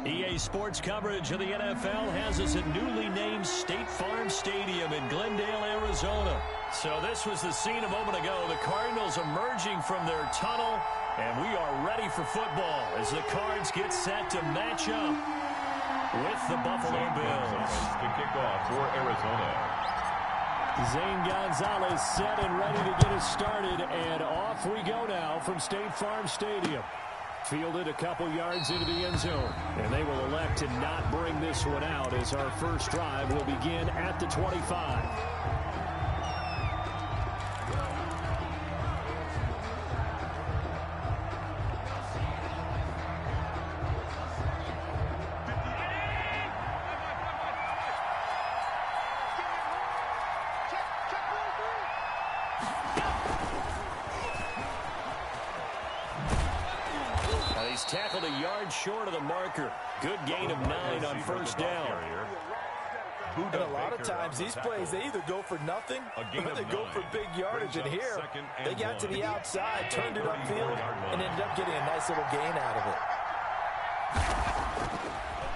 EA Sports coverage of the NFL has us at newly named State Farm Stadium in Glendale, Arizona. So this was the scene a moment ago. The Cardinals emerging from their tunnel, and we are ready for football as the Cards get set to match up with the Buffalo Bills. To kick off for Arizona. Zane Gonzalez set and ready to get us started, and off we go now from State Farm Stadium. Fielded a couple yards into the end zone, and they will elect to not bring this one out as our first drive will begin at the 25. He's tackled a yard short of the marker. Good gain of 9 on first down. And a lot of times these plays, they either go for nothing or they go for big yardage. And here, they got to the outside, turned it upfield, and ended up getting a nice little gain out of it.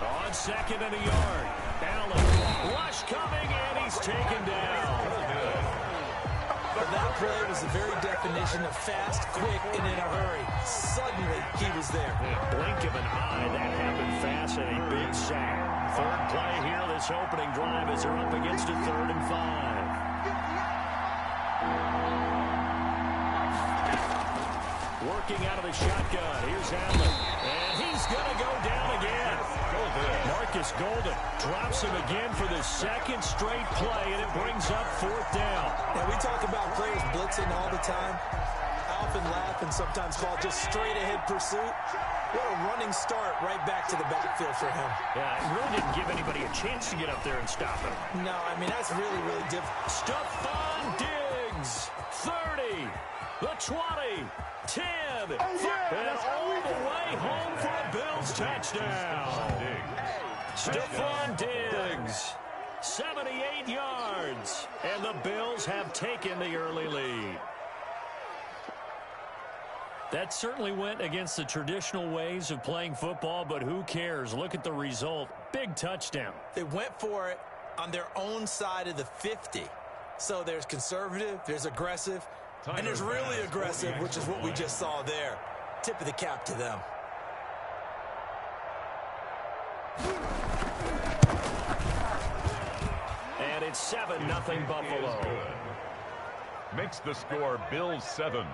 On second and a yard. Allen, rush coming, and he's taken down. That play was the very definition of fast, quick, and in a hurry. Suddenly, he was there. Blink of an eye, that happened fast, and a big sack. Third play here, this opening drive as they're up against a 3rd and 5. Working out of the shotgun. Here's Allen. And he's going to go down again. Marcus Golden drops him again for the second straight play, and it brings up 4th down. And we talk about players blitzing all the time. I often laugh and sometimes call just straight-ahead pursuit. What a running start right back to the backfield for him. Yeah, it really didn't give anybody a chance to get up there and stop him. No, I mean, that's really, really difficult. Stephon Diggs, 30, the 20, 10, and all the way home for a Bills touchdown. Stephon Diggs, 78 yards, and the Bills have taken the early lead. That certainly went against the traditional ways of playing football, but who cares? Look at the result. Big touchdown. They went for it on their own side of the 50. So there's conservative, there's aggressive, and there's really aggressive, which is what we just saw there. Tip of the cap to them. And it's 7-0 Buffalo. Makes the score Bills 7,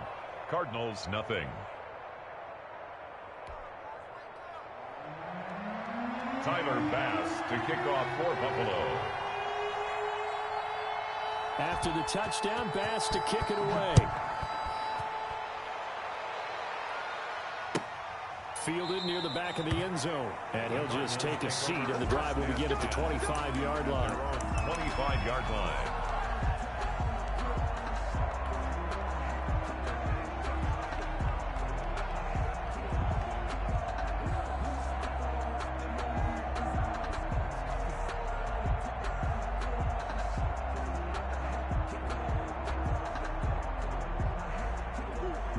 Cardinals nothing. Tyler Bass to kick off for Buffalo. After the touchdown, Bass to kick it away. Fielded near the back of the end zone. And he'll just take a seat, and the drive will begin at the 25-yard line. 25-yard line.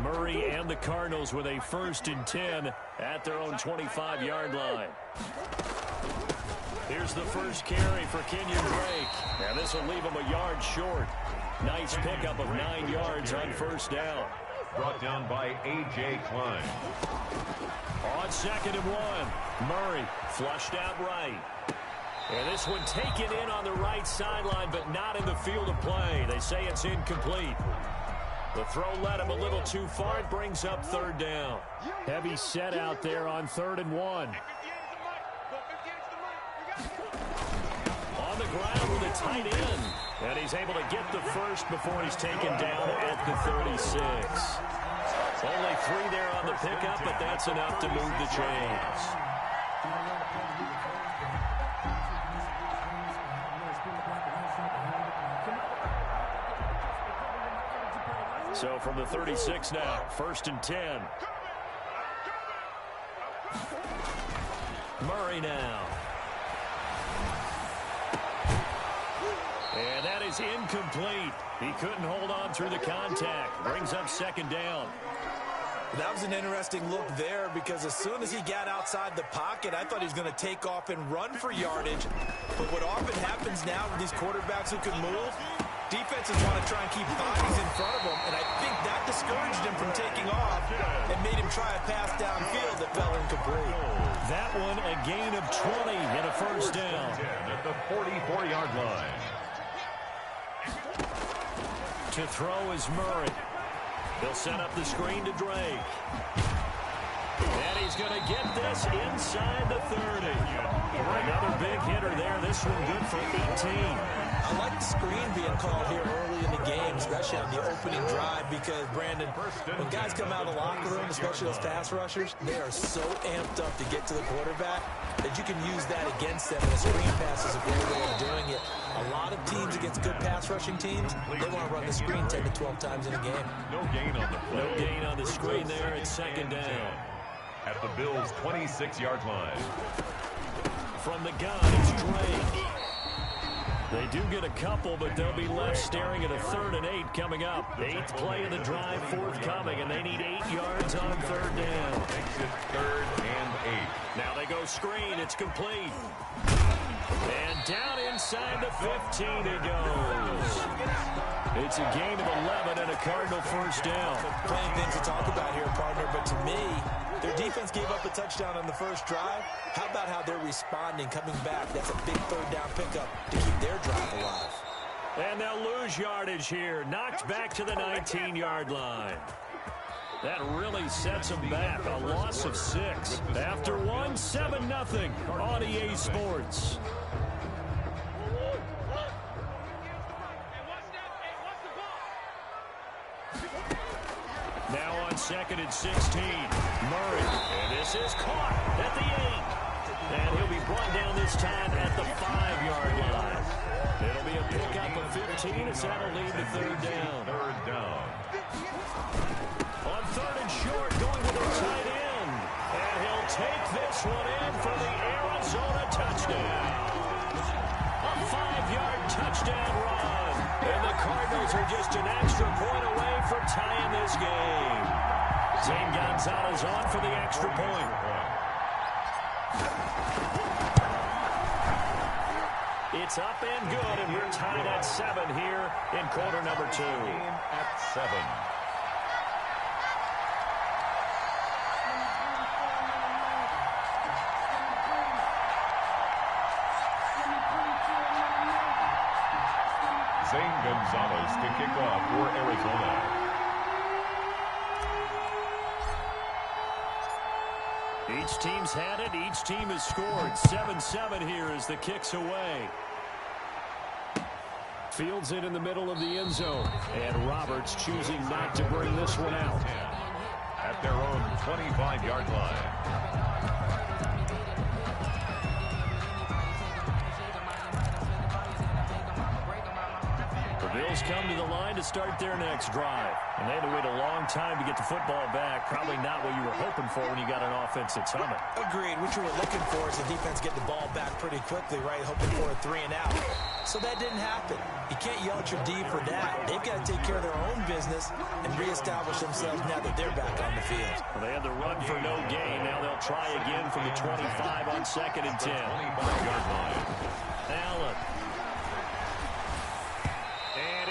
Murray and the Cardinals with a 1st and 10 at their own 25-yard line. Here's the first carry for Kenyon Drake. And this will leave him a yard short. Nice pickup of 9 yards on first down. Brought down by A.J. Klein. On 2nd and 1, Murray flushed out right. And this one taken in on the right sideline, but not in the field of play. They say it's incomplete. The throw led him a little too far. It brings up 3rd down. Heavy set out there on 3rd and 1. On the ground with a tight end. And he's able to get the first before he's taken down at the 36. Only 3 there on the pickup, but that's enough to move the chains. So from the 36 now, 1st and 10. Murray now. And that is incomplete. He couldn't hold on through the contact. Brings up 2nd down. That was an interesting look there because as soon as he got outside the pocket, I thought he was going to take off and run for yardage. But what often happens now with these quarterbacks who can move, defenses want to try and keep bodies in front of them, and I think that discouraged him from taking off and made him try a pass downfield that fell incomplete. That one a gain of 20 and a first down. At the 44-yard line. To throw is Murray. He'll set up the screen to Drake. And he's going to get this inside the 30. Another big hitter there. This one good for 18. I like the screen being called here early in the game, especially on the opening drive, because, Brandon, when guys come out of the locker room, especially those pass rushers, they are so amped up to get to the quarterback that you can use that against them, and a screen pass is a great way of doing it. A lot of teams against good pass rushing teams, they want to run the screen 10 to 12 times in a game. No gain on the play. No gain on the screen there. It's second down. At the Bills' 26-yard line. From the gun, it's Drake. They do get a couple, but they'll be left staring at a 3rd and 8 coming up. 8th play of the drive forthcoming, and they need 8 yards on 3rd down. Makes it 3rd and 8. Now they go screen. It's complete. And down inside the 15 it goes. It's a gain of 11 and a Cardinal first down. Plenty of things to talk about here, partner, but to me, their defense gave up a touchdown on the first drive. How about how they're responding, coming back? That's a big 3rd down pickup to keep their drive alive. And they'll lose yardage here. Knocked back to the 19-yard line. That really sets them back. A loss of 6. After one, 7-0 on EA Sports. Now on 2nd and 16. Murray. And this is caught at the 8. And he'll be brought down this time at the 5-yard line. It'll be a pickup of 15 as that'll lead to 3rd down. 3rd down. On 3rd and short, going with a tight end. And he'll take this one in for the Arizona touchdown. A 5-yard touchdown run. And the Cardinals are just an extra point away from tying this game. Zane Gonzalez on for the extra point. It's up and good, and we're tied at 7 here in quarter number 2. At 7. Zane Gonzalez to kick off for Arizona. Each team's had it. Each team has scored. 7-7 here as the kick's away. Fields it in the middle of the end zone. And Roberts choosing not to bring this one out. At their own 25-yard line. Bills come to the line to start their next drive. And they had to wait a long time to get the football back. Probably not what you were hoping for when you got an offense that's humming. Agreed. What you were looking for is the defense get the ball back pretty quickly, right? Hoping for a 3 and out. So that didn't happen. You can't yell at your D for that. They've got to take care of their own business and reestablish themselves now that they're back on the field. Well, they had the run for no gain. Now they'll try again from the 25 on 2nd and 10. 25-yard line. Allen.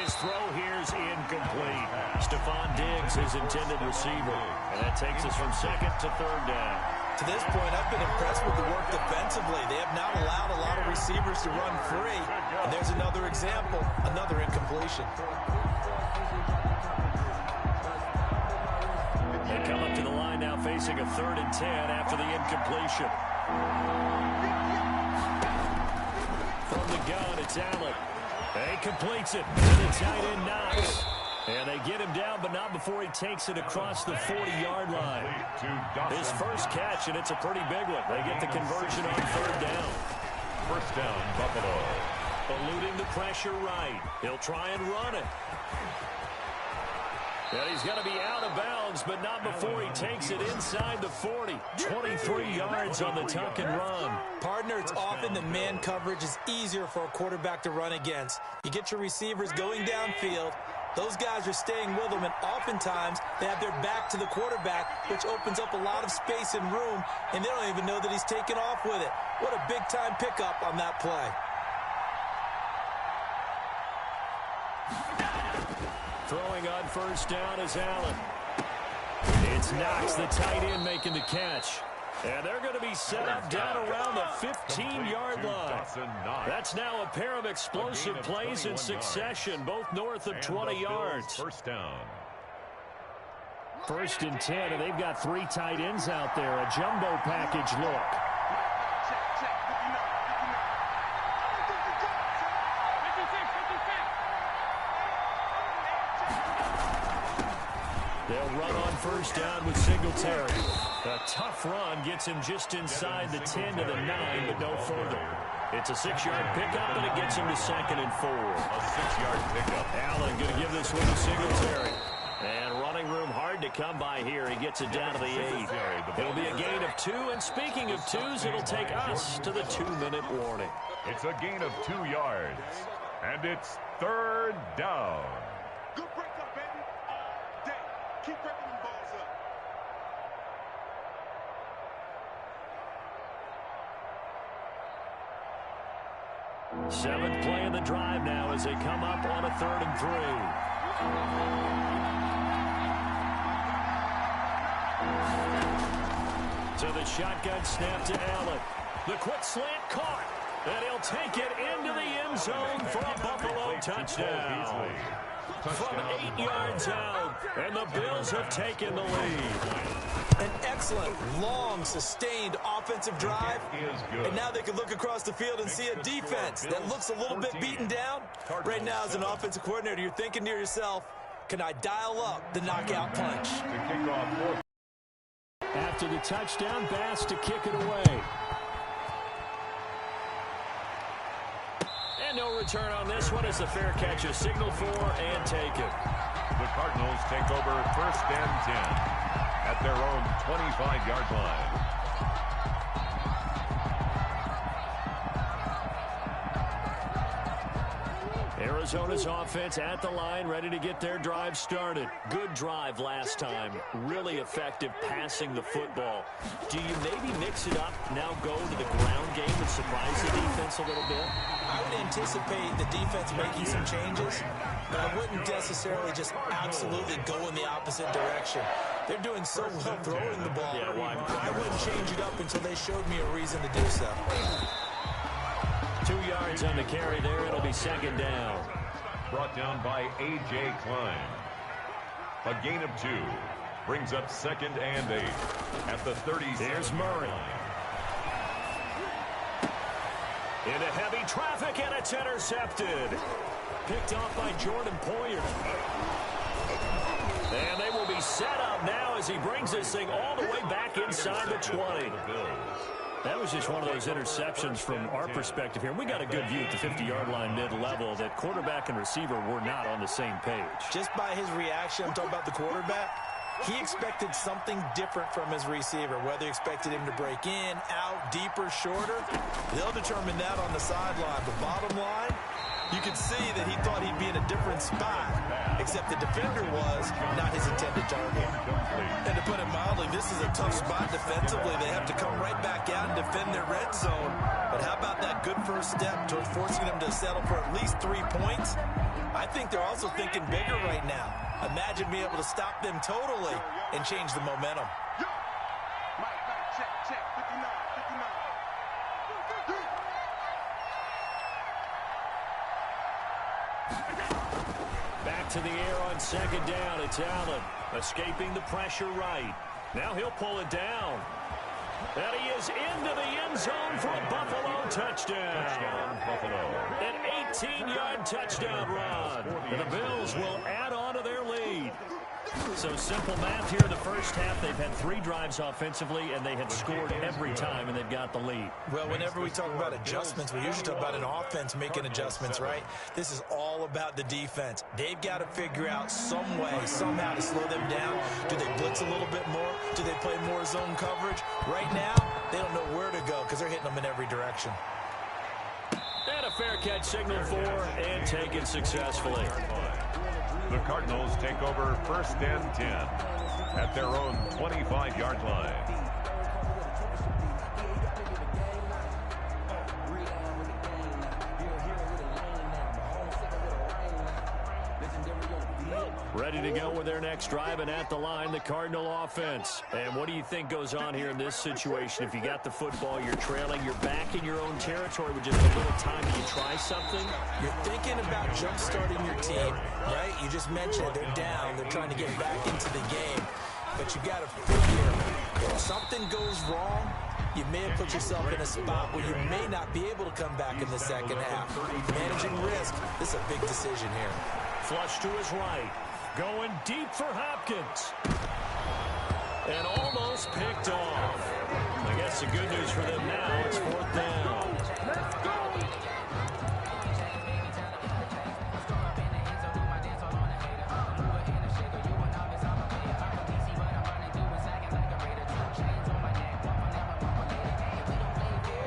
His throw here is incomplete. Stephon Diggs, his intended receiver. And that takes us from 2nd to 3rd down. To this point, I've been impressed with the work defensively. They have not allowed a lot of receivers to run free. And there's another example, another incompletion. They come up to the line now facing a 3rd and 10 after the incompletion. From the gun, it's Allen. He completes it, and the tight end knocks. And they get him down, but not before he takes it across the 40-yard line. His first catch, and it's a pretty big one. They get the conversion on 3rd down. First down, Buffalo. Eluding the pressure right. He'll try and run it. And he's going to be out of bounds, but not before he takes it inside the 40. 23 yards on the tuck and run. Partner, it's often the man coverage is easier for a quarterback to run against. You get your receivers going downfield, Those guys are staying with them, and oftentimes they have their back to the quarterback, which opens up a lot of space and room, and they don't even know that he's taken off with it. What a big-time pickup on that play. Throwing on first down is Allen. It's Knox, the tight end, making the catch. And they're going to be set up down around the 15-yard line. That's now a pair of explosive plays in succession, both north of 20 yards. First down. 1st and 10, and they've got 3 tight ends out there. A jumbo package look. They'll run on first down with Singletary. A tough run gets him just inside the 10 to the 9, but no further. It's a 6-yard pickup, and it gets him to 2nd and 4. A 6-yard pickup. Allen going to give this one to Singletary. And running room hard to come by here. He gets it down to the 8. It'll be a gain of 2, and speaking of 2s, it'll take us to the 2-minute warning. It's a gain of 2 yards, and it's 3rd down. Good breakup, baby, all day. Keep breaking them balls up. Seventh play of the drive now as they come up on a 3rd and 3. So the shotgun snap to Allen. The quick slant caught. And he'll take it into the end zone for a Buffalo touchdown. From 8 yards out. And the Bills have taken the lead. An excellent, long, sustained offensive drive. And now they can look across the field and see a defense that looks a little bit beaten down. Right now, as an offensive coordinator, you're thinking to yourself, can I dial up the knockout punch? After the touchdown, Bass to kick it away. And no return on this one as the fair catch is signaled for and taken. The Cardinals take over 1st and 10 at their own 25-yard line. Arizona's offense at the line, ready to get their drive started. Good drive last time. Really effective passing the football. Do you maybe mix it up, now go to the ground game and surprise the defense a little bit? I would anticipate the defense making some changes, but I wouldn't necessarily just absolutely go in the opposite direction. They're doing so well throwing the ball. Yeah, why? I wouldn't change it up until they showed me a reason to do so. 2 yards on the carry there. It'll be 2nd down. Brought down by A.J. Klein. A gain of 2 brings up 2nd and 8 at the 30. There's Murray. Into heavy traffic, and it's intercepted. Picked off by Jordan Poyer. And they will be set up now as he brings this thing all the way back inside the 20. That was just one of those interceptions from our perspective here. We got a good view at the 50-yard line mid-level that quarterback and receiver were not on the same page. Just by his reaction, I'm talking about the quarterback, he expected something different from his receiver, whether he expected him to break in, out, deeper, shorter. They'll determine that on the sideline. But bottom line, you could see that he thought he'd be in a different spot, except the defender was not his intended target. And to put it mildly, this is a tough spot defensively. They have to come right back out and defend their red zone. But how about that good first step towards forcing them to settle for at least 3 points? I think they're also thinking bigger right now. Imagine being able to stop them totally and change the momentum. Check, 59. Back to the air on 2nd down. It's Allen escaping the pressure right. Now he'll pull it down. And he is into the end zone for a Buffalo touchdown. An 18-yard touchdown run. And the Bills will add on to their lead. So simple math here in the first half. They've had 3 drives offensively, and they have scored every time, and they've got the lead. Well, whenever we talk about adjustments, we usually talk about an offense making adjustments, right? This is all about the defense. They've got to figure out some way, somehow to slow them down. Do they blitz a little bit more? Do they play more zone coverage? Right now, they don't know where to go because they're hitting them in every direction. And a fair catch signaled for and taken successfully. The Cardinals take over 1st and 10 at their own 25-yard line. Ready to go with their next drive, and at the line, the Cardinal offense. And what do you think goes on here in this situation? If you got the football, you're trailing, you're back in your own territory with just a little time. Do you try something? You're thinking about jump-starting your team, right? You just mentioned they're down. They're trying to get back into the game. But you got to figure, if something goes wrong, you may have put yourself in a spot where you may not be able to come back in the second half. Managing risk, this is a big decision here. Flush to his right. Going deep for Hopkins. And almost picked off. I guess the good news for them now, it's 4th down. Let's go.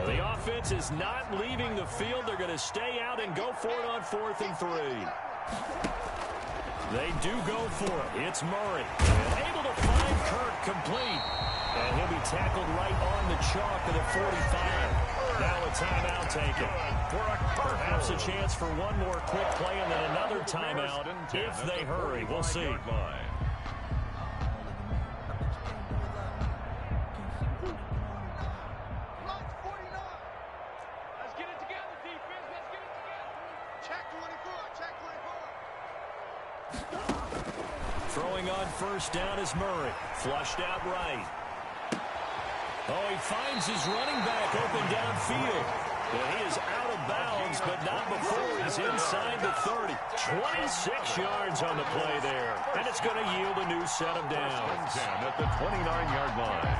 The offense is not leaving the field. They're going to stay out and go for it on 4th and 3. They do go for it. It's Murray. And able to find Kirk complete. And he'll be tackled right on the chalk at the 45. Now a timeout taken. Perhaps a chance for one more quick play and then another timeout if they hurry. We'll see. Throwing on 1st down is Murray. Flushed out right. Oh, he finds his running back open downfield. Well, he is out of bounds, but not before he's inside the 30. 26 yards on the play there. And it's going to yield a new set of downs. 10 at the 29-yard line.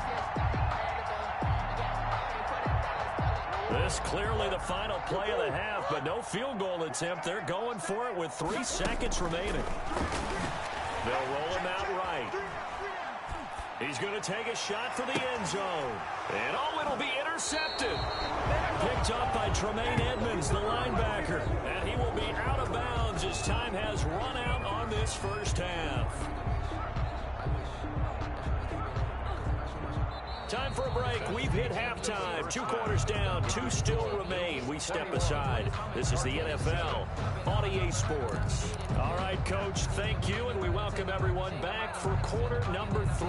This clearly the final play of the half, but no field goal attempt. They're going for it with 3 seconds remaining. They'll roll him out right. He's going to take a shot for the end zone. And oh, it'll be intercepted. Picked up by Tremaine Edmonds, the linebacker. And he will be out of bounds as time has run out on this first half. Time for a break. We've hit halftime. 2 quarters down. 2 still remain. We step aside. This is the NFL on EA Sports. All right, Coach, thank you, and we welcome everyone back for quarter number 3.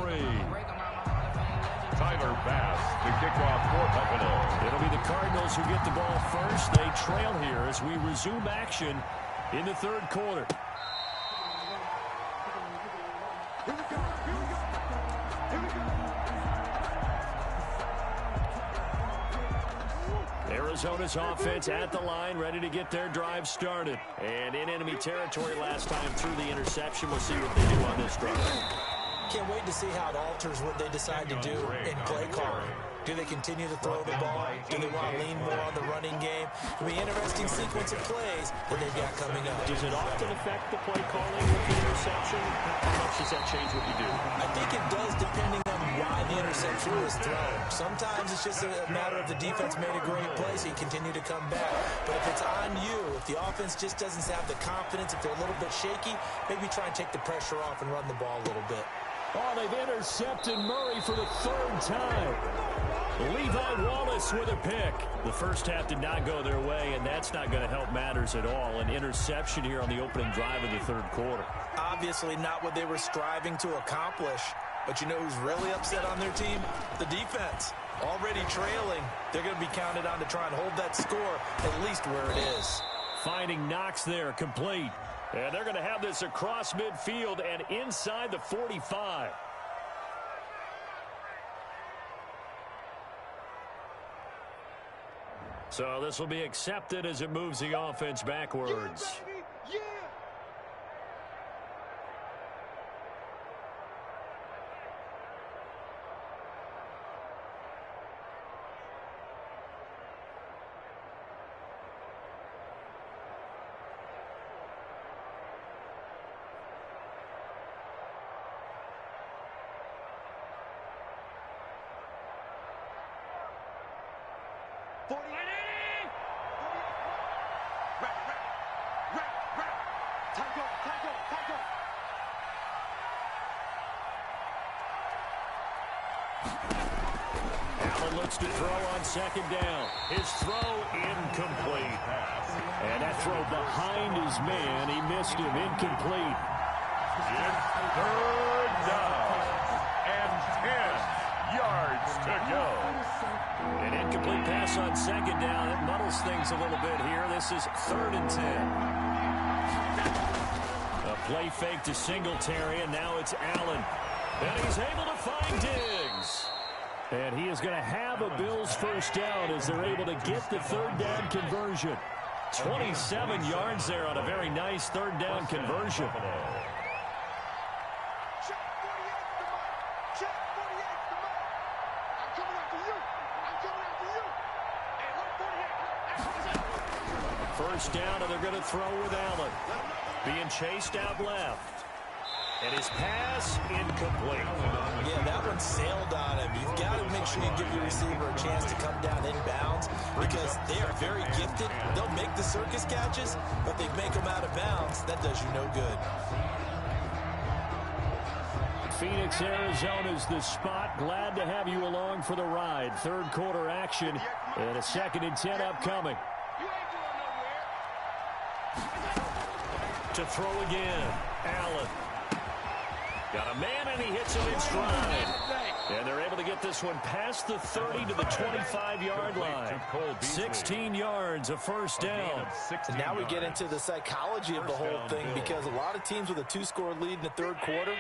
Tyler Bass to kick off for Buffalo. It'll be the Cardinals who get the ball first. They trail here as we resume action in the 3rd quarter. Arizona's offense at the line, ready to get their drive started. And in enemy territory last time through the interception. We'll see what they do on this drive. Can't wait to see how it alters what they decide to do in play calling. Do they continue to throw the ball? Do they want to lean more on the running game? It'll be an interesting sequence of plays that they've got coming up. Does it often affect the play calling with the interception? How much does that change what you do? I think it does, depending on why the interception was thrown. Sometimes it's just a matter of the defense made a great play, so you continue to come back. But if it's on you, if the offense just doesn't have the confidence, if they're a little bit shaky, maybe try and take the pressure off and run the ball a little bit. Oh, they've intercepted Murray for the 3rd time. Levi Wallace with a pick. The first half did not go their way, and that's not going to help matters at all. An interception here on the opening drive of the 3rd quarter. Obviously not what they were striving to accomplish. But you know who's really upset on their team? The defense. Already trailing. They're going to be counted on to try and hold that score at least where it is. Finding Knox there, complete. And they're going to have this across midfield and inside the 45. So this will be accepted as it moves the offense backwards. Yeah. Allen looks to throw on second down. His throw incomplete. And that throw behind his man, he missed him. Incomplete. It's third down and 10 yards to go. An incomplete pass on second down. It muddles things a little bit here. This is 3rd and 10. A play fake to Singletary, and now it's Allen. And he's able to find Diggs. And he is going to have a Bills first down as they're able to get the 3rd down conversion. 27 yards there on a very nice 3rd down conversion. First down, and they're going to throw with Allen. Being chased out left. And his pass incomplete. Yeah, that one sailed on him. You've got to make sure you give your receiver a chance to come down inbounds because they are very gifted. They'll make the circus catches, but they make them out of bounds. That does you no good. Phoenix, Arizona's the spot. Glad to have you along for the ride. 3rd quarter action and a 2nd and 10 upcoming. To throw again, Allen. Got a man, and he hits him in stride. And they're able to get this one past the 30 to the 25-yard line. 16 yards, a first down. And now we get into the psychology of the whole thing because a lot of teams with a 2-score lead in the 3rd quarter,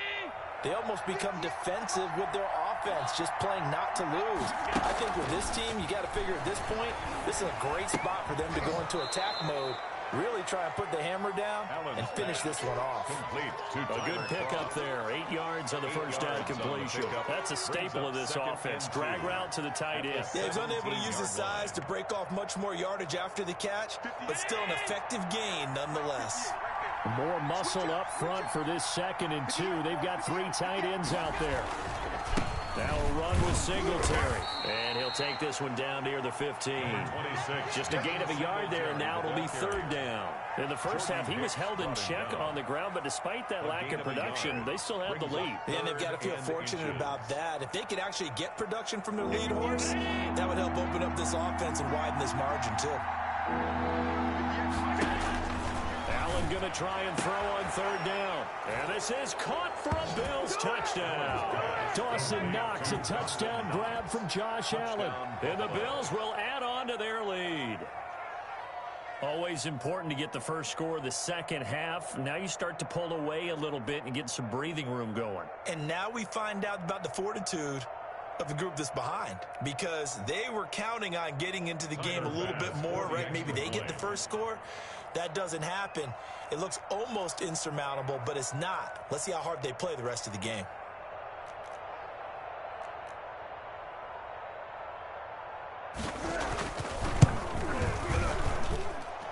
they almost become defensive with their offense, just playing not to lose. I think with this team, you got to figure at this point, this is a great spot for them to go into attack mode. Really try and put the hammer down and finish this one off. A good pickup there. 8 yards on the first down completion. That's a staple of this offense. Drag route to the tight end. Yeah, he's unable to use his size to break off much more yardage after the catch, but still an effective gain nonetheless. More muscle up front for this 2nd and 2. They've got 3 tight ends out there. Now a run with Singletary. And he'll take this one down near the 15. Just a gain of a yard there, and now it'll be 3rd down. In the first half, he was held in check on the ground, but despite that lack of production, they still have the lead. And they've got to feel fortunate about that. If they could actually get production from their lead horse, that would help open up this offense and widen this margin, too. Allen going to try and throw on 3rd down. And this is caught for a Bills touchdown. Dawson Knox, a touchdown grab from Josh Allen. And the Bills will add on to their lead. Always important to get the first score of the second half. Now you start to pull away a little bit and get some breathing room going. And now we find out about the fortitude of the group that's behind, because they were counting on getting into the game a little bit more, right? Maybe they get the first score. That doesn't happen. It looks almost insurmountable, but it's not. Let's see how hard they play the rest of the game.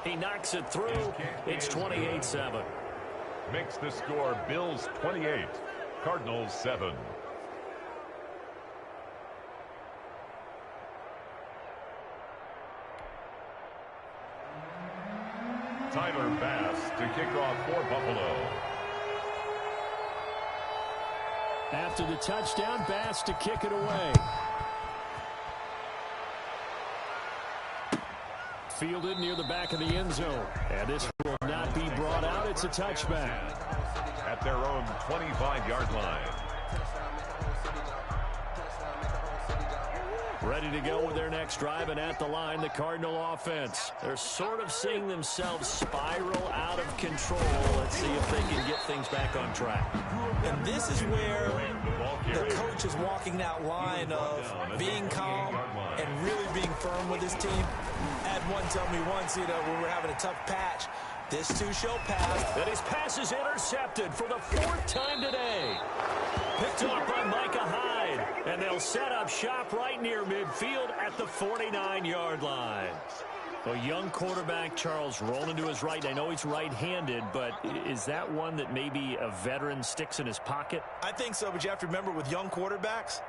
He knocks it through. It's 28-7. Makes the score Bills 28, Cardinals 7. Tyler Bass to kick off for Buffalo. After the touchdown, Bass to kick it away. Fielded near the back of the end zone. And this will not be brought out. It's a touchback. At their own 25-yard line. Ready to go with their next drive, and at the line, the Cardinal offense. They're sort of seeing themselves spiral out of control. Let's see if they can get things back on track. And this is where the coach is walking that line of being calm and really being firm with his team. I had one tell me once, when we're having a tough patch, this too shall pass. And his pass is intercepted for the 4th time today. Picked up by Micah Hyde. And they'll set up shop right near midfield at the 49-yard line. A young quarterback, Charles, rolling to his right. I know he's right-handed, but is that one that maybe a veteran sticks in his pocket? I think so, but you have to remember with young quarterbacks,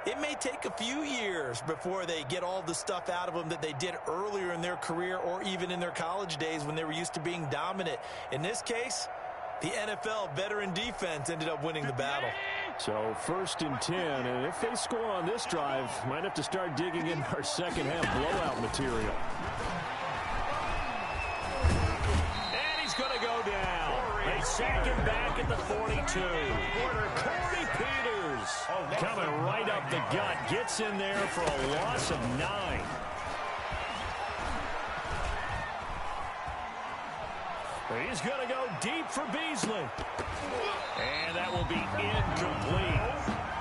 It may take a few years before they get all the stuff out of them that they did earlier in their career or even in their college days when they were used to being dominant. In this case, the NFL veteran defense ended up winning the battle. So 1st and 10, and if they score on this drive, might have to start digging in our second half blowout material. And he's going to go down. They sack him back at the 42. Corey Peters coming right up the gut, gets in there for a loss of 9. He's going to go deep for Beasley. And that will be incomplete.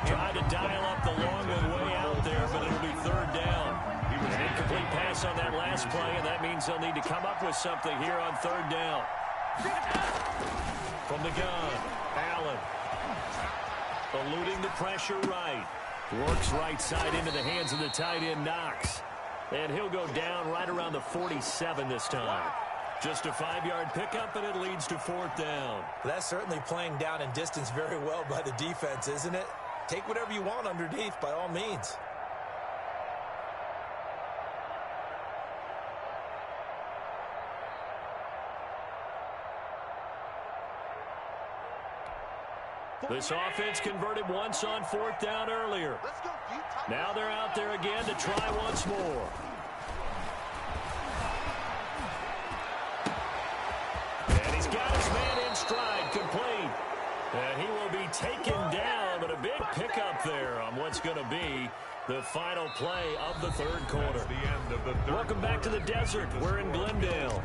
Tried to dial up the long way out there, but it'll be 3rd down. An incomplete pass on that last play, and that means they'll need to come up with something here on 3rd down. From the gun, Allen. Eluding the pressure right. Works right side into the hands of the tight end, Knox. And he'll go down right around the 47 this time. Just a 5-yard pickup, and it leads to 4th down. That's certainly playing down in distance very well by the defense, isn't it? Take whatever you want underneath, by all means. This offense converted once on 4th down earlier. Now they're out there again to try once more. And he's got his man in stride, complete. And he will be taken down, but a big pickup there on what's going to be the final play of the 3rd quarter. Welcome back to the desert. We're in Glendale.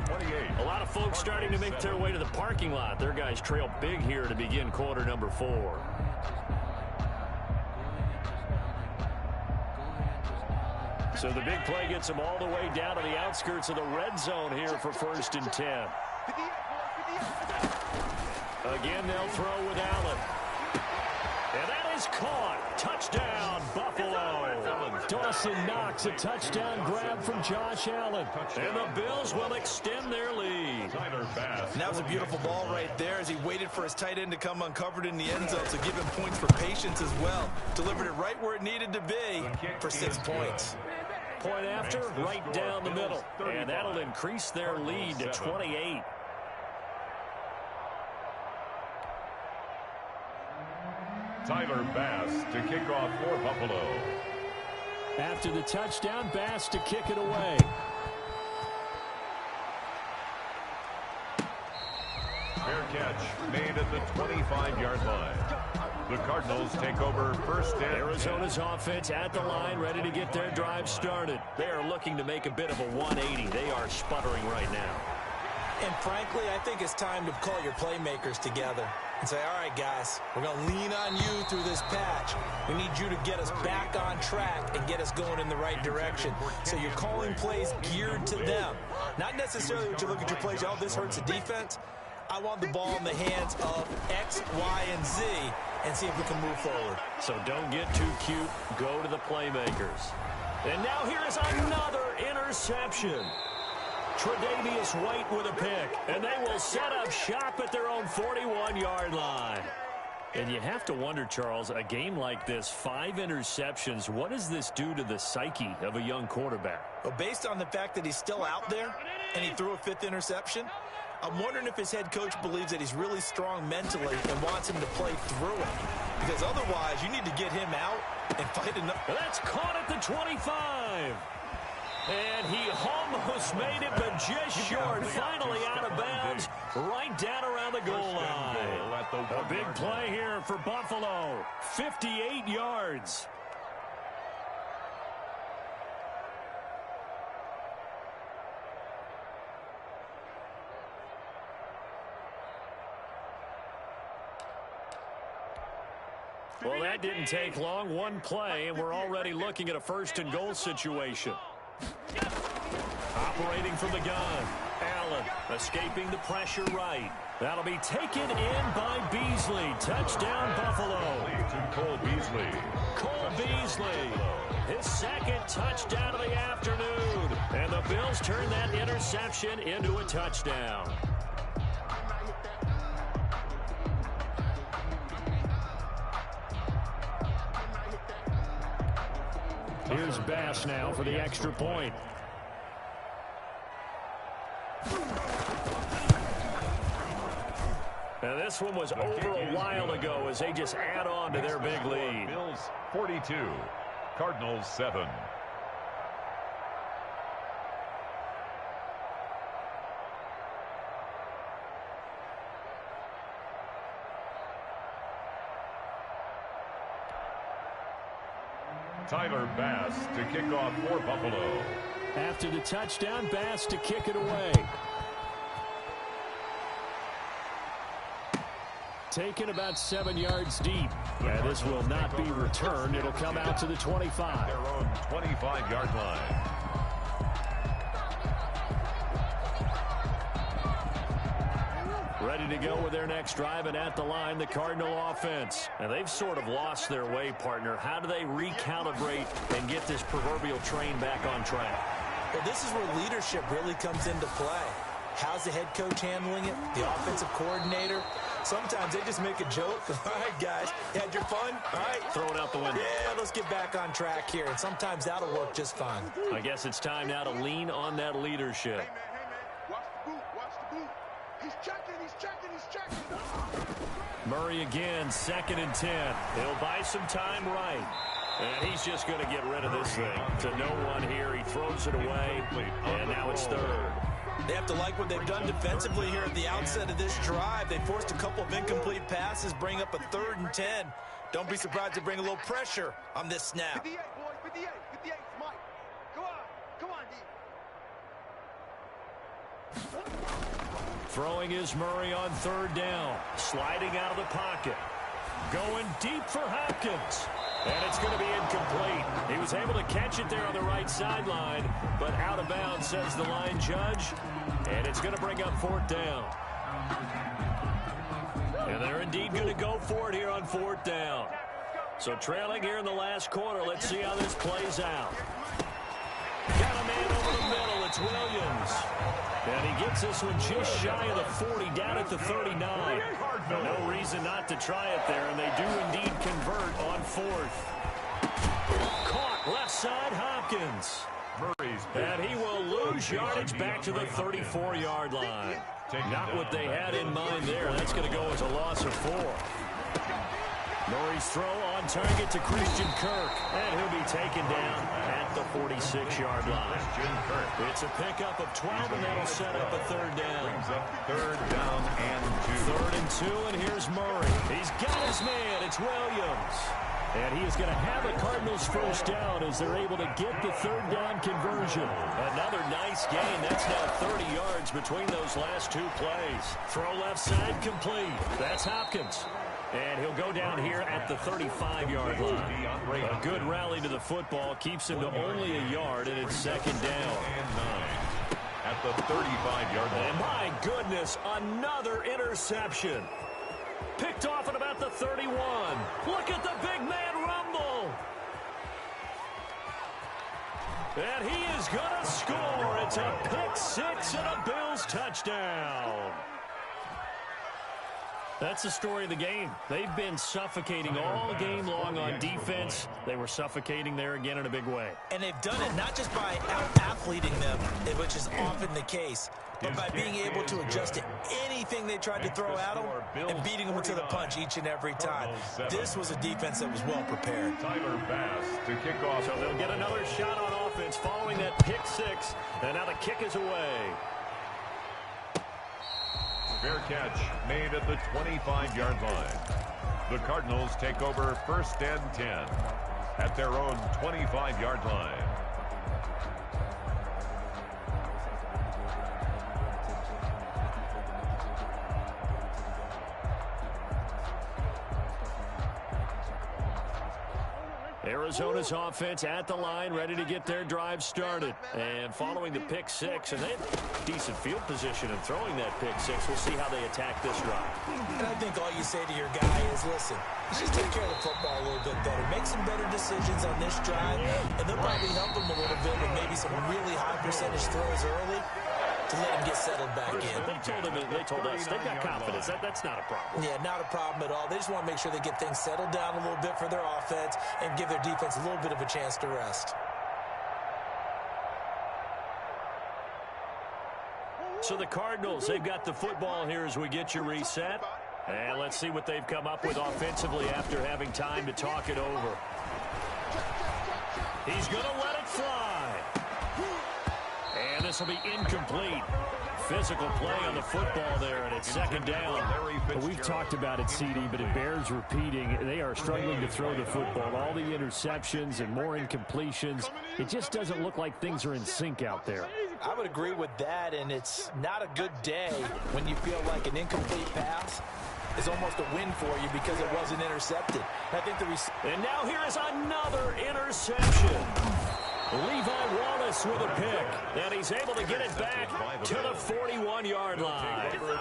A lot of folks starting to make their way to the parking lot. Their guys trail big here to begin quarter number 4. So the big play gets them all the way down to the outskirts of the red zone here for 1st and 10. Again, they'll throw with Allen. And that is caught. Touchdown, Buffalo. Dawson Knox, a touchdown grab from Josh Allen. And the Bills will extend their lead. And that was a beautiful ball right there as he waited for his tight end to come uncovered in the end zone, so give him points for patience as well. Delivered it right where it needed to be for 6 points. Point after, right down the middle. And that'll increase their lead to 28. Tyler Bass to kick off for Buffalo. After the touchdown, Bass to kick it away. Fair catch made at the 25-yard line. The Cardinals take over 1st and Arizona's offense at the line, ready to get their drive started. They are looking to make a bit of a 180. They are sputtering right now. And frankly, I think it's time to call your playmakers together and say, all right, guys, we're going to lean on you through this patch. We need you to get us back on track and get us going in the right direction. So you're calling plays geared to them. Not necessarily that you look at your plays, oh, this hurts the defense. I want the ball in the hands of X, Y, and Z and see if we can move forward. So don't get too cute. Go to the playmakers. And now here is another interception. Tre'Davious White with a pick, and they will set up shop at their own 41-yard line. And you have to wonder, Charles, a game like this, 5 interceptions, what does this do to the psyche of a young quarterback? Well, based on the fact that he's still out there and he threw a 5th interception, I'm wondering if his head coach believes that he's really strong mentally and wants him to play through it. Because otherwise, you need to get him out and fight enough. That's caught at the 25. And he almost made it, but just short. Finally out of bounds, right down around the goal line. A big play here for Buffalo. 58 yards. Well, that didn't take long. One play, and we're already looking at a 1st and goal situation. Operating from the gun. Allen escaping the pressure right. That'll be taken in by Beasley. Touchdown, Buffalo. To Cole Beasley. Cole Beasley. His 2nd touchdown of the afternoon. And the Bills turn that interception into a touchdown. Here's Bass now for the extra point. And this one was over a while ago as they just add on to their big lead. Bills 42, Cardinals 7. Tyler Bass to kick off for Buffalo. After the touchdown, Bass to kick it away. Taken about 7 yards deep. And this will not be returned. It'll come out to the 25. Their own 25-yard line. Ready to go with their next drive, and at the line, the Cardinal offense. And they've sort of lost their way, partner. How do they recalibrate and get this proverbial train back on track? Well, this is where leadership really comes into play. How's the head coach handling it? The offensive coordinator? Sometimes they just make a joke. All right, guys, you had your fun? All right. Throw it out the window. Yeah, let's get back on track here. And sometimes that'll work just fine. I guess it's time now to lean on that leadership. Hey, man. Watch the boot. Watch the boot. He's checking. He's checking. He's checking. Murray again, 2nd and 10. He'll buy some time right. And he's just going to get rid of this thing. To no one here. He throws it away. And now it's 3rd. They have to like what they've done defensively here at the outset of this drive. They forced a couple of incomplete passes, bring up a 3rd and 10. Don't be surprised to bring a little pressure on this snap. 58, boys. 58. 58. Mike. Come on. Come on, D. Throwing is Murray on 3rd down. Sliding out of the pocket. Going deep for Hopkins. And it's going to be incomplete. He was able to catch it there on the right sideline, but out of bounds, says the line judge. And it's going to bring up 4th down. And they're indeed going to go for it here on 4th down. So trailing here in the last quarter, let's see how this plays out. Got a man over the middle. It's Williams. And he gets this one just shy of the 40, down at the 39. No reason not to try it there, and they do indeed convert on 4th. Caught left side, Hopkins. And he will lose yardage back to the 34-yard line. Not what they had in mind there. That's going to go as a loss of 4. Murray's throw on target to Christian Kirk, and he'll be taken down at the 46-yard line. It's a pickup of 12, and that'll set up a 3rd down. Brings up 3rd down and 2. 3rd and 2, and here's Murray. He's got his man. It's Williams. And he is going to have a Cardinals 1st down as they're able to get the 3rd down conversion. Another nice gain. That's now 30 yards between those last 2 plays. Throw left side complete. That's Hopkins. And he'll go down here at the 35-yard line. A good rally to the football keeps him to only a yard, and it's 2nd down. And 9 at the 35-yard line. And my goodness, another interception. Picked off at about the 31. Look at the big man rumble. And he is going to score. It's a pick 6 and a Bills touchdown. That's the story of the game. They've been suffocating all game long on defense. They were suffocating there again in a big way. And they've done it not just by out-athleting them, which is often the case, but by being able to adjust to anything they tried to throw at them and beating them to the punch each and every time. This was a defense that was well prepared. Tyler Bass to kick off. So they'll get another shot on offense following that pick 6. And now the kick is away. Fair catch made at the 25-yard line. The Cardinals take over 1st and 10 at their own 25-yard line. Arizona's offense at the line, ready to get their drive started. And following the pick 6, and they have decent field position in throwing that pick 6. We'll see how they attack this drive. And I think all you say to your guy is, listen, just take care of the football a little bit better. Make some better decisions on this drive, and they'll probably help him a little bit with maybe some really high percentage throws early to let him get settled back in. They told us they've got confidence. That's not a problem. Yeah, not a problem at all. They just want to make sure they get things settled down a little bit for their offense and give their defense a little bit of a chance to rest. So the Cardinals, they've got the football here as we get you reset. And let's see what they've come up with offensively after having time to talk it over. He's going to let it fly. And this will be incomplete. Physical play on the football there, and it's second down. Well, we've talked about it, CD, but it bears repeating. They are struggling to throw the football. All the interceptions and more incompletions. It just doesn't look like things are in sync out there. I would agree with that, and it's not a good day when you feel like an incomplete pass is almost a win for you because it wasn't intercepted. I think and now here is another interception. Levi Wallace with a pick, and he's able to get it back to the 41-yard line. Well,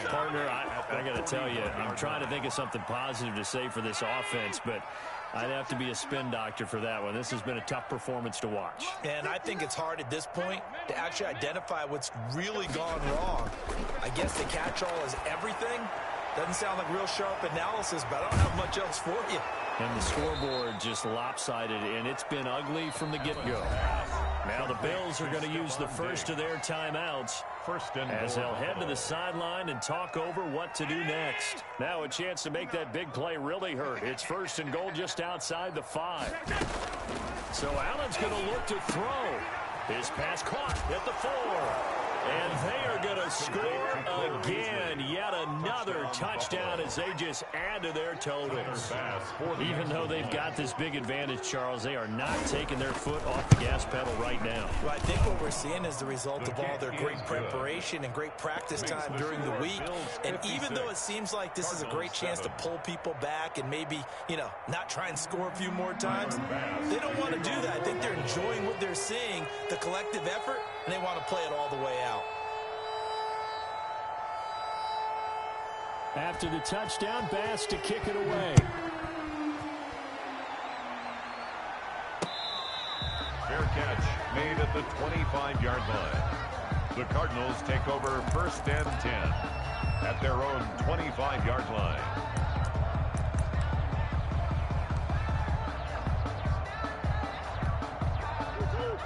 partner, I got to tell you, I'm trying to think of something positive to say for this offense, but I'd have to be a spin doctor for that one. This has been a tough performance to watch. And I think it's hard at this point to actually identify what's really gone wrong. I guess the catch-all is everything. Doesn't sound like real sharp analysis, but I don't have much else for you. And the scoreboard just lopsided, and it's been ugly from the get-go. Now the Bills are going to use the first of their timeouts as they'll head to the sideline and talk over what to do next. Now a chance to make that big play really hurt. It's first and goal just outside the 5. So Allen's going to look to throw. His pass caught at the 4. And they are going to score again. Yet another touchdown as they just add to their totals. Even though they've got this big advantage, Charles, they are not taking their foot off the gas pedal right now. Well, I think what we're seeing is the result of all their great preparation and great practice time during the week. And even though it seems like this is a great chance to pull people back and maybe, not try and score a few more times, they don't want to do that. I think they're enjoying what they're seeing, the collective effort, and they want to play it all the way out. After the touchdown, Bass to kick it away. Fair catch made at the 25-yard line. The Cardinals take over first and 10 at their own 25-yard line.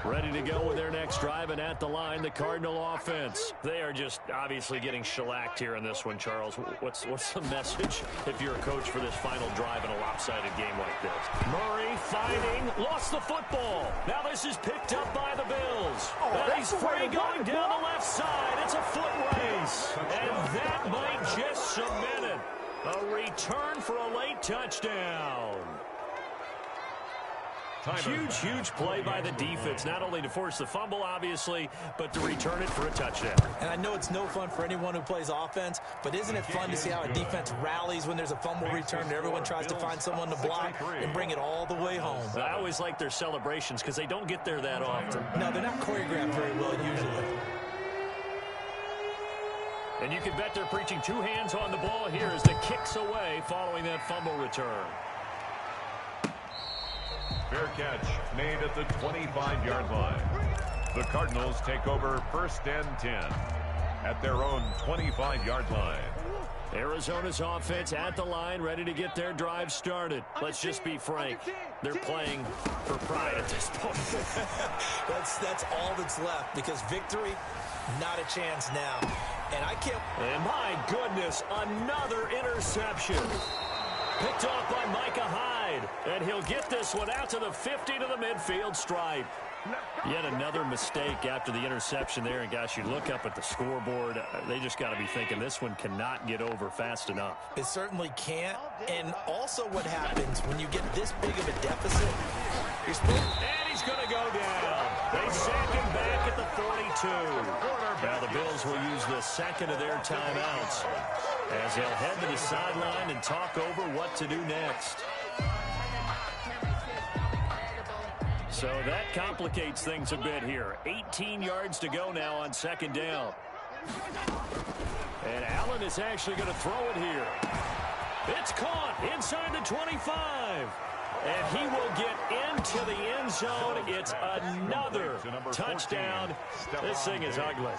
Ready to go with their next drive, and at the line, the Cardinal offense. They are just obviously getting shellacked here in this one, Charles. What's the message if you're a coach for this final drive in a lopsided game like this? Murray fighting, lost the football. Now this is picked up by the Bills. And he's free going down the left side. It's a foot race. And that might just cement it. A return for a late touchdown. Huge play by the defense, not only to force the fumble, obviously, but to return it for a touchdown. And I know it's no fun for anyone who plays offense, but isn't it fun to see how a defense rallies when there's a fumble return and everyone tries to find someone to block and bring it all the way home? I always like their celebrations because they don't get there that often. No, they're not choreographed very well usually. And you can bet they're preaching two hands on the ball here as the kick's away following that fumble return. Fair catch made at the 25-yard line. The Cardinals take over first and 10 at their own 25-yard line. Arizona's offense at the line, ready to get their drive started. Let's just be frank. They're playing for pride at this point. That's all that's left because victory, not a chance now. And I can't... And my goodness, another interception. Picked off by Micah Hyde. And he'll get this one out to the 50 to the midfield stripe. Yet another mistake after the interception there. And, gosh, you look up at the scoreboard. They just got to be thinking this one cannot get over fast enough. It certainly can't. And also what happens when you get this big of a deficit, you're supposed... And he's going to go down. They send him back at the 42. Now the Bills will use the second of their timeouts as they'll head to the sideline and talk over what to do next. So that complicates things a bit here. 18 yards to go now on second down. And Allen is actually going to throw it here. It's caught inside the 25. And he will get into the end zone. It's another touchdown. This thing is ugly.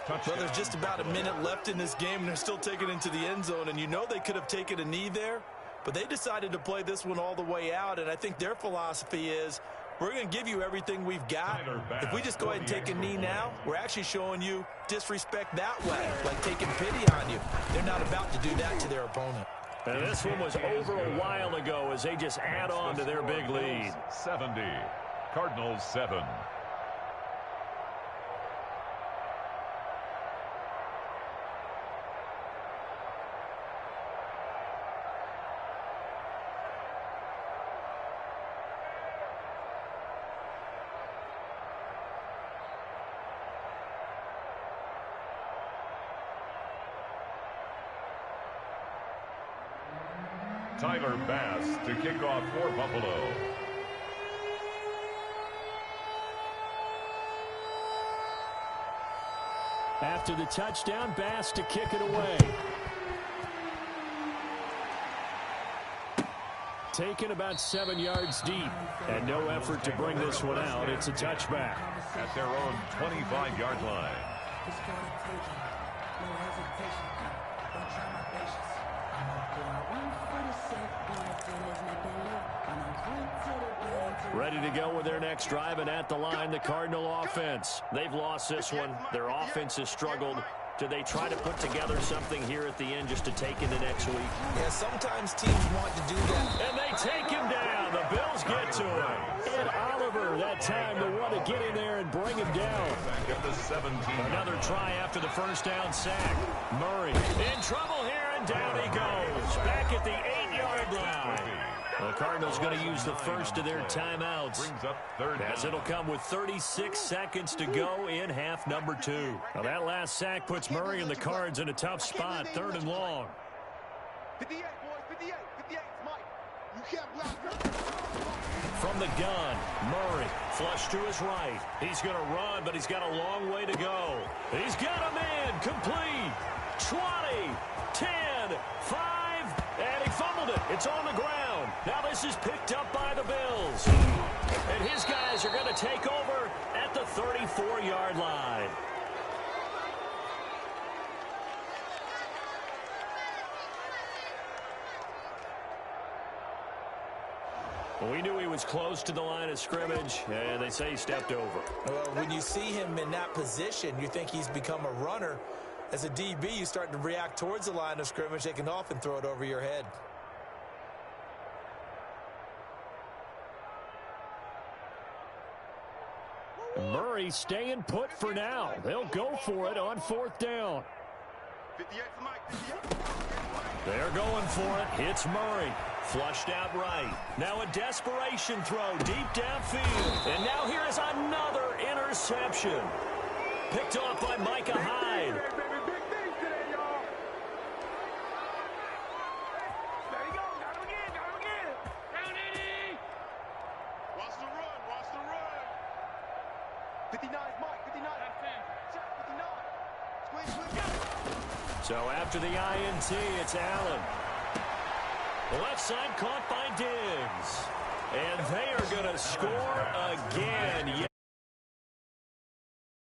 Well, there's just about a minute left in this game, and they're still taking it into the end zone. And you know they could have taken a knee there, but they decided to play this one all the way out. And I think their philosophy is we're going to give you everything we've got. If we just go ahead and take a knee now, we're actually showing you disrespect that way, like taking pity on you. They're not about to do that to their opponent. And this one was over a while ago as they just add on to their big lead. 70. Cardinals 7. Tyler Bass to kick off for Buffalo. After the touchdown, Bass to kick it away. Taken about 7 yards deep. And no effort to bring this one out. It's a touchback. At their own 25-yard line. Ready to go with their next drive, and at the line, the Cardinal offense. They've lost this one. Their offense has struggled. Do they try to put together something here at the end just to take into next week? Yeah, sometimes teams want to do that. And they take him down. The Bills get to him. Ed Oliver, that time, the one to get in there and bring him down. Back at the 17. Another try after the first down sack. Murray in trouble here, and down he goes. Back at the 8-yard line. The Cardinals going to use the first of their timeouts, Brings up third as it'll come with 36 seconds to go in half number 2. Now that last sack puts Murray and the Cards in a tough spot, 3rd and long. 58, boys, 58, 58, Mike. You can't block. From the gun, Murray, flush to his right. He's going to run, but he's got a long way to go. He's got him in, complete. 20, 10, 5, and he fumbled it. It's on the ground. Now this is picked up by the Bills. And his guys are going to take over at the 34-yard line. We knew he was close to the line of scrimmage, and they say he stepped over. Well, when you see him in that position, you think he's become a runner. As a DB, you start to react towards the line of scrimmage. They can often throw it over your head. Murray staying put for now. They'll go for it on 4th down. 58 for Mike, 58. They're going for it. It's Murray. Flushed out right. Now a desperation throw deep downfield. And now here is another interception. Picked off by Micah Hyde. Watch the run, watch the run. 59 is Mike, 59. Check, 59. Squeeze, squeeze. So after the INT, it's Allen. Left side caught by Diggs. And they are going to score again.